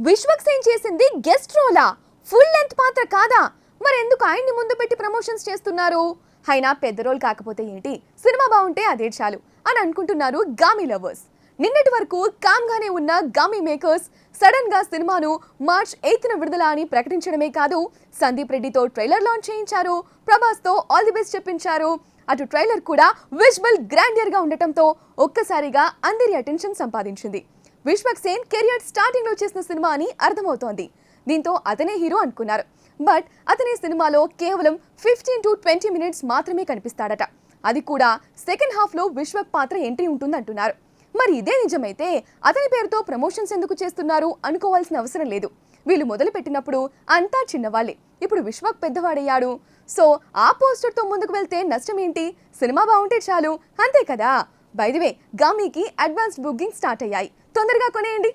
విశ్వక్ సేన్ చేసింది guest రోలా, full length పాత్ర కాదా? మరెందుకు ఆయన్ని ముందు పెట్టి ప్రమోషన్స్ చేస్తున్నారు? అయినా పెద్ద రోల్ కాకపోతే ఏంటి, సినిమా బాగుంటే అదే చాలు అని అనుకుంటున్నారు గామి లవర్స్. నిన్నటి వరకు కామ్గానే ఉన్న గామి మేకర్స్ సడన్ గా సినిమాను మార్చ్ 8న విడుదల అని ప్రకటించడమే కాదు, సందీప్ రెడ్డితో ట్రైలర్ లాంచ్ చేయించారు, ప్రభాస్ తో ఆల్ ది బెస్ట్ చెప్పించారు. అటు ట్రైలర్ కూడా విజువల్ గ్రాండియర్ గా ఉండటంతో ఒక్కసారిగా అందరి అటెన్షన్ సంపాదించింది. విశ్వక్ సేన్ కెరియర్ స్టార్టింగ్ లో చేసిన సినిమా అని అర్థమవుతోంది. దీంతో అతనే హీరో అనుకున్నారు. బట్ అతని సినిమాలో కేవలం 15 to 20 మినిట్స్ మాత్రమే కనిపిస్తాడట. అది కూడా సెకండ్ హాఫ్ లో విశ్వక్ పాత్ర ఎంట్రీ ఉంటుందంటున్నారు. మరి ఇదే నిజమైతే అతని పేరుతో ప్రమోషన్స్ ఎందుకు చేస్తున్నారు అనుకోవాల్సిన అవసరం లేదు. వీళ్ళు మొదలు పెట్టినప్పుడు అంతా చిన్నవాళ్లే, ఇప్పుడు విశ్వక్ పెద్దవాడయ్యాడు. సో ఆ పోస్టర్ తో ముందుకు వెళ్తే నష్టం ఏంటి? సినిమా బాగుంటే చాలు, అంతే కదా. బై ది వే, గామీకి అడ్వాన్స్ బుకింగ్ స్టార్ట్ అయ్యాయి, తొందరగా కొనేయండి.